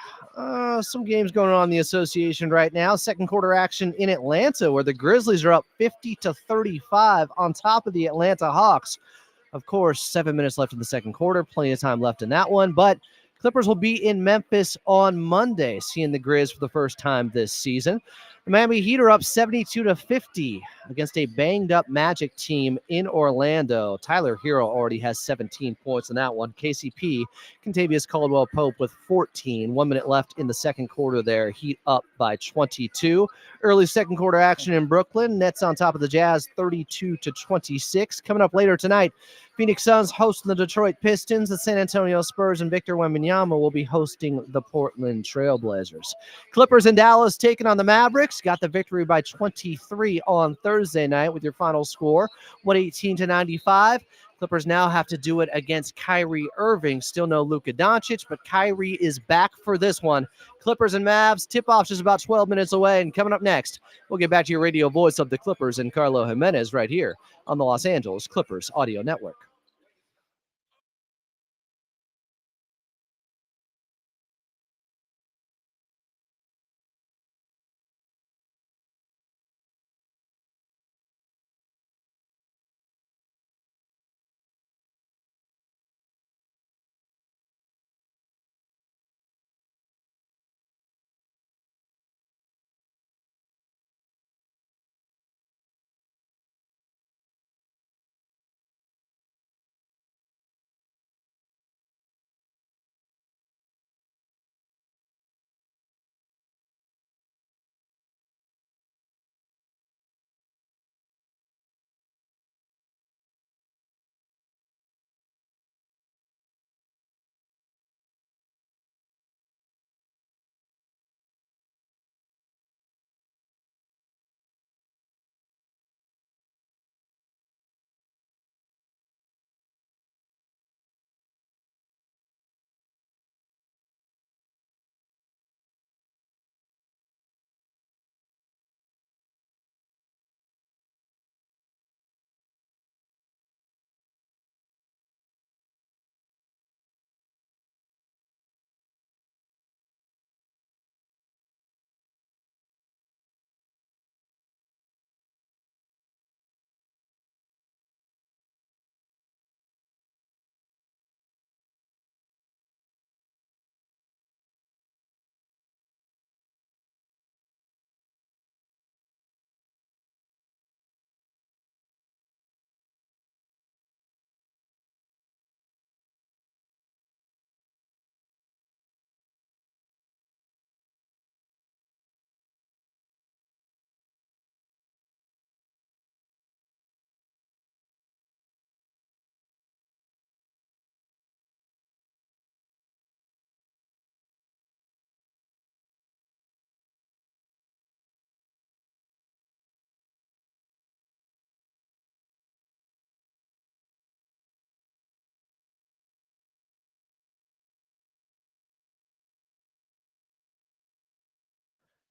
Some games going on in the association right now. Second quarter action in Atlanta, where the Grizzlies are up 50-35 on top of the Atlanta Hawks. Of course, 7 minutes left in the second quarter. Plenty of time left in that one. But Clippers will be in Memphis on Monday, seeing the Grizz for the first time this season. The Miami Heat are up 72-50 against a banged-up Magic team in Orlando. Tyler Hero already has 17 points in that one. KCP, Kentavious Caldwell-Pope with 14. 1 minute left in the second quarter there. Heat up by 22. Early second quarter action in Brooklyn. Nets on top of the Jazz 32-26. Coming up later tonight, Phoenix Suns hosting the Detroit Pistons. The San Antonio Spurs and Victor Wembanyama will be hosting the Portland Trailblazers. Clippers in Dallas taking on the Mavericks. Got the victory by 23 on Thursday night with your final score, 118-95. Clippers now have to do it against Kyrie Irving. Still no Luka Doncic, but Kyrie is back for this one. Clippers and Mavs. Tip-off just about 12 minutes away. And coming up next, we'll get back to your radio voice of the Clippers and Carlo Jimenez right here on the Los Angeles Clippers Audio Network.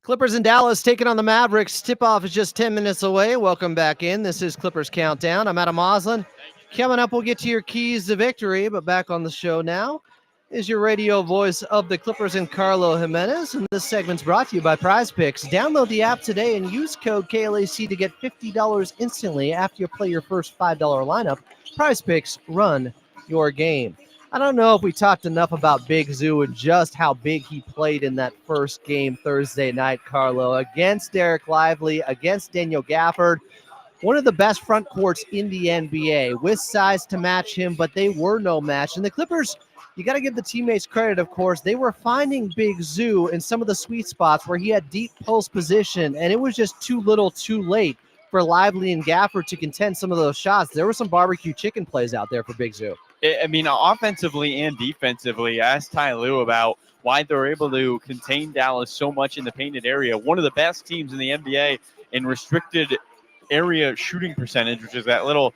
Clippers in Dallas taking on the Mavericks. Tip-off is just 10 minutes away. Welcome back in. This is Clippers Countdown. I'm Adam Moslem. Coming up, we'll get to your keys to victory, but back on the show now is your radio voice of the Clippers and Carlo Jimenez, and this segment's brought to you by Prize Picks. Download the app today and use code KLAC to get $50 instantly after you play your first $5 lineup. Prize Picks, run your game. I don't know if we talked enough about Big Zoo and just how big he played in that first game Thursday night, Carlo, against Derek Lively, against Daniel Gafford. One of the best front courts in the NBA with size to match him, but they were no match. And the Clippers, you got to give the teammates credit, of course. They were finding Big Zoo in some of the sweet spots where he had deep post position, and it was just too little too late for Lively and Gafford to contend some of those shots. There were some barbecue chicken plays out there for Big Zoo. I mean, offensively and defensively, I asked Ty Lue about why they're able to contain Dallas so much in the painted area. One of the best teams in the NBA in restricted area shooting percentage, which is that little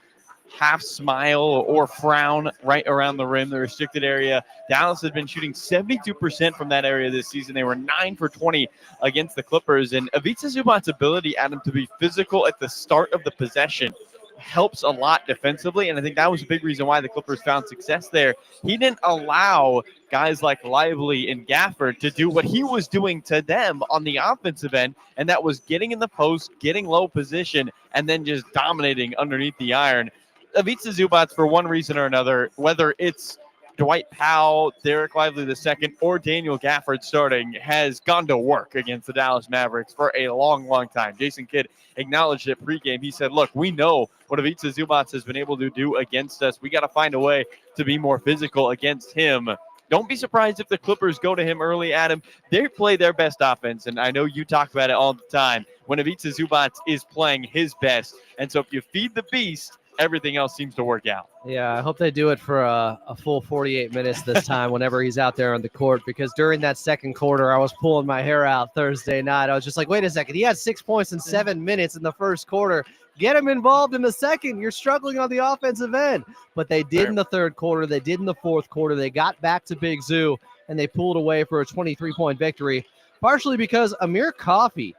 half smile or frown right around the rim, the restricted area. Dallas has been shooting 72% from that area this season. They were 9 for 20 against the Clippers. And Ivica Zubac's ability, Adam, to be physical at the start of the possession helps a lot defensively, and I think that was a big reason why the Clippers found success there. He didn't allow guys like Lively and Gafford to do what he was doing to them on the offensive end, and that was getting in the post, getting low position, and then just dominating underneath the iron. Ivica Zubac, for one reason or another, whether it's Dwight Powell, Derek Lively II, or Daniel Gafford starting, has gone to work against the Dallas Mavericks for a long, long time. Jason Kidd acknowledged it pregame. He said, look, we know what Ivica Zubac has been able to do against us. We got to find a way to be more physical against him. Don't be surprised if the Clippers go to him early, Adam. They play their best offense, and I know you talk about it all the time, when Ivica Zubac is playing his best. And so if you feed the beast, everything else seems to work out. Yeah, I hope they do it for a full 48 minutes this time whenever he's out there on the court, because during that second quarter, I was pulling my hair out Thursday night. I was just like, wait a second. He had 6 points in 7 minutes in the first quarter. Get him involved in the second. You're struggling on the offensive end. But they did in the third quarter. They did in the fourth quarter. They got back to Big Zoo, and they pulled away for a 23-point victory, partially because Amir Coffey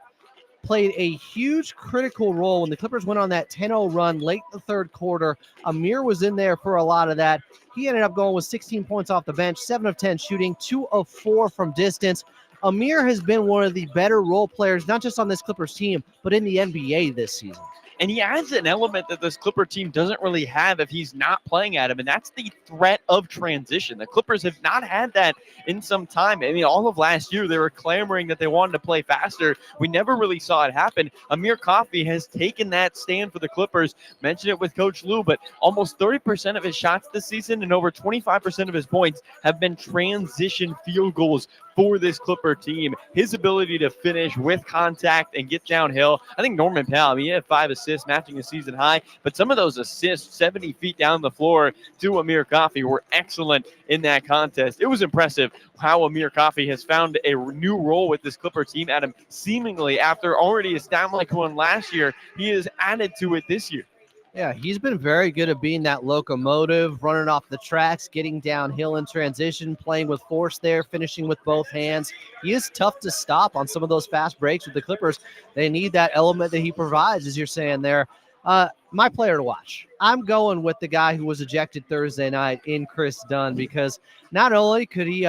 played a huge critical role when the Clippers went on that 10-0 run late in the third quarter. Amir was in there for a lot of that. He ended up going with 16 points off the bench, 7 of 10 shooting, 2 of 4 from distance. Amir has been one of the better role players, not just on this Clippers team, but in the NBA this season. And he adds an element that this Clipper team doesn't really have if he's not playing at him, and that's the threat of transition. The Clippers have not had that in some time. I mean, all of last year, they were clamoring that they wanted to play faster. We never really saw it happen. Amir Coffey has taken that stand for the Clippers. Mentioned it with Coach Lou, but almost 30% of his shots this season and over 25% of his points have been transition field goals for this Clipper team. His ability to finish with contact and get downhill. I think Norman Powell, he had 5 assists, matching a season high, but some of those assists 70 feet down the floor to Amir Coffey were excellent in that contest. It was impressive how Amir Coffey has found a new role with this Clipper team, Adam, seemingly after already establishing one last year. He has added to it this year. Yeah, he's been very good at being that locomotive, running off the tracks, getting downhill in transition, playing with force there, finishing with both hands. He is tough to stop on some of those fast breaks with the Clippers. They need that element that he provides, as you're saying there. My player to watch. I'm going with the guy who was ejected Thursday night in Chris Dunn, because not only could he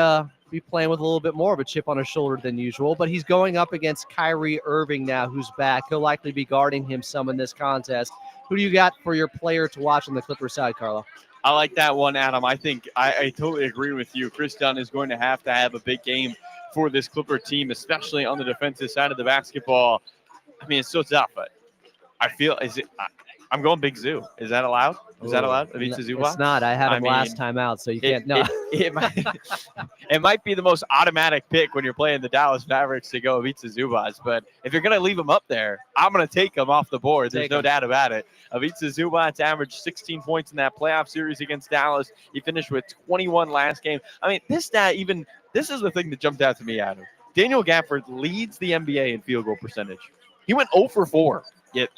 be playing with a little bit more of a chip on his shoulder than usual, but he's going up against Kyrie Irving now, who's back. He'll likely be guarding him some in this contest. Who do you got for your player to watch on the Clippers side, Carlo? I like that one, Adam. I think I totally agree with you. Chris Dunn is going to have a big game for this Clipper team, especially on the defensive side of the basketball. I mean, it's so tough, but I feel I'm going Big Zoo. Is that allowed? Is that allowed? Ivica Zubac? It's not. I had him last time out, so you can't. No. It might be the most automatic pick when you're playing the Dallas Mavericks to go Ivica Zubac, but if you're going to leave him up there, I'm going to take him off the board. There's no doubt about it. Ivica Zubac averaged 16 points in that playoff series against Dallas. He finished with 21 last game. I mean, this is the thing that jumped out to me, Adam. Daniel Gafford leads the NBA in field goal percentage. He went 0 for 4.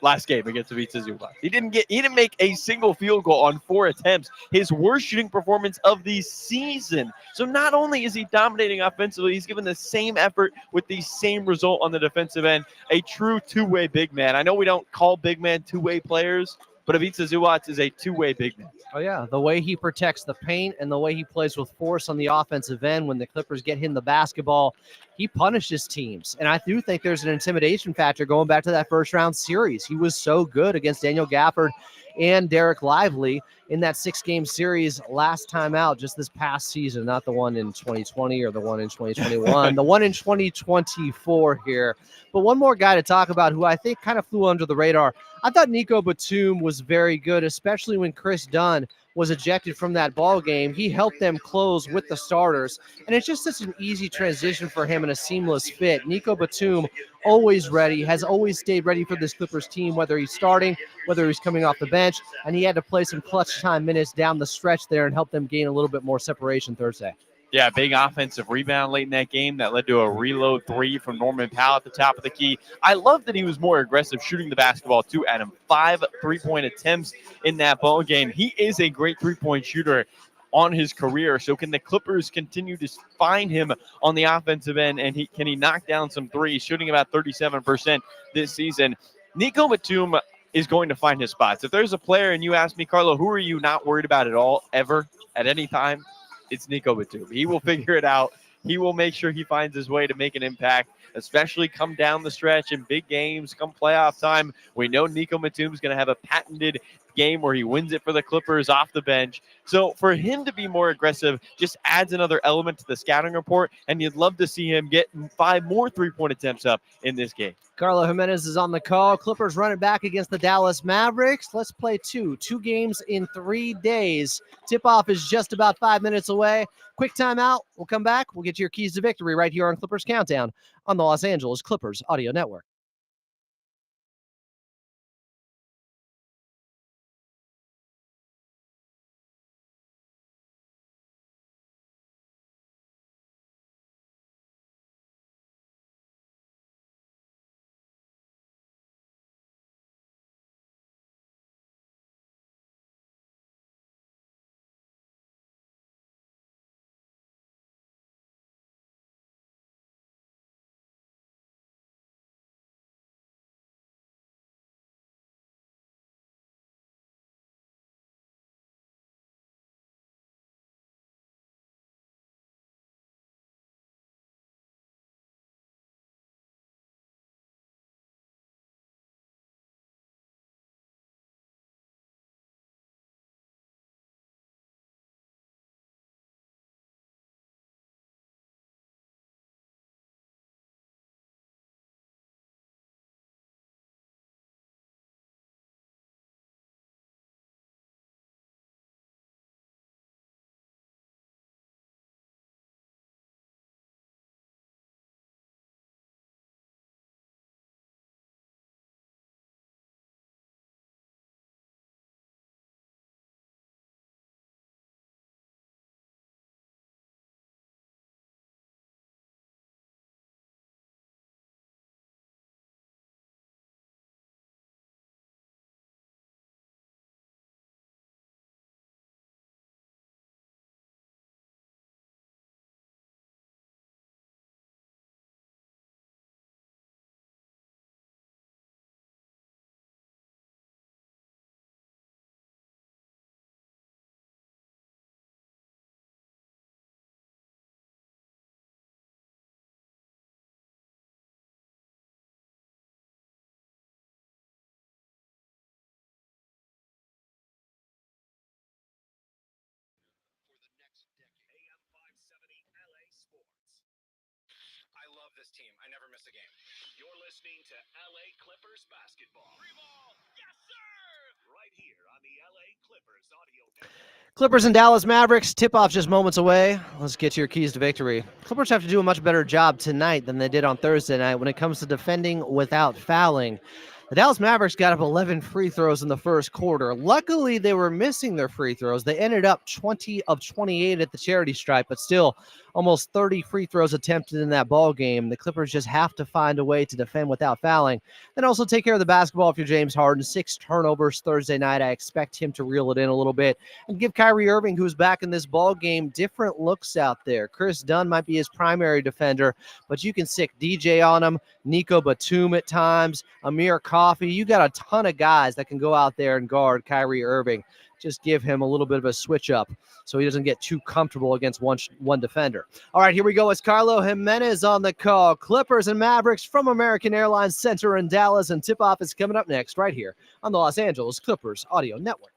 Last game against Ivica Zubac. He didn't make a single field goal on 4 attempts. His worst shooting performance of the season. So not only is he dominating offensively, he's given the same effort with the same result on the defensive end. A true two-way big man. I know we don't call big man two-way players, but Ivica Zubac is a two-way big man. Oh, yeah. The way he protects the paint and the way he plays with force on the offensive end when the Clippers get him the basketball, he punishes teams. And I do think there's an intimidation factor going back to that first-round series. He was so good against Daniel Gafford and Derek Lively in that 6-game series last time out, just this past season, not the one in 2020 or the one in 2021, the one in 2024 here. But one more guy to talk about who I think kind of flew under the radar. I thought Nico Batum was very good, especially when Chris Dunn was ejected from that ball game. He helped them close with the starters, and it's just such an easy transition for him and a seamless fit. Nico Batum, always ready, has always stayed ready for this Clippers team, whether he's starting, whether he's coming off the bench, and he had to play some clutch time minutes down the stretch there and help them gain a little bit more separation Thursday. Yeah, big offensive rebound late in that game that led to a reload three from Norman Powell at the top of the key. I love that he was more aggressive shooting the basketball too, Adam. 5 3-point attempts in that ball game. He is a great three-point shooter on his career. So can the Clippers continue to find him on the offensive end, and can he knock down some threes, shooting about 37% this season? Nico Batum is going to find his spots. If there's a player, and you ask me, Carlo, who are you not worried about at all, ever, at any time? It's Nico Batum. He will figure it out. He will make sure he finds his way to make an impact, especially come down the stretch in big games, come playoff time. We know Nico Batum is going to have a patented game where he wins it for the Clippers off the bench. So for him to be more aggressive just adds another element to the scouting report, and you'd love to see him get 5 more three-point attempts up in this game. Carlo Jimenez is on the call. Clippers running back against the Dallas Mavericks. Let's play two games in 3 days. Tip-off is just about 5 minutes away. Quick timeout. We'll come back. We'll get your keys to victory right here on Clippers Countdown on the Los Angeles Clippers Audio Network. AM 570 LA Sports. I love this team. I never miss a game. You're listening to LA Clippers basketball. Free ball. Yes, sir. Right here on the LA Clippers Audio Network. Clippers and Dallas Mavericks. Tip-off just moments away. Let's get your keys to victory. Clippers have to do a much better job tonight than they did on Thursday night when it comes to defending without fouling. The Dallas Mavericks got up 11 free throws in the first quarter. Luckily, they were missing their free throws. They ended up 20 of 28 at the charity stripe, but still almost 30 free throws attempted in that ball game. The Clippers just have to find a way to defend without fouling. And also take care of the basketball if you're James Harden. 6 turnovers Thursday night. I expect him to reel it in a little bit and give Kyrie Irving, who's back in this ball game, different looks out there. Chris Dunn might be his primary defender, but you can stick DJ on him, Nico Batum at times, Amir Coffey. You got a ton of guys that can go out there and guard Kyrie Irving. Just give him a little bit of a switch up so he doesn't get too comfortable against one defender. All right, here we go. It's Carlo Jimenez on the call. Clippers and Mavericks from American Airlines Center in Dallas, and tip-off is coming up next right here on the Los Angeles Clippers Audio Network.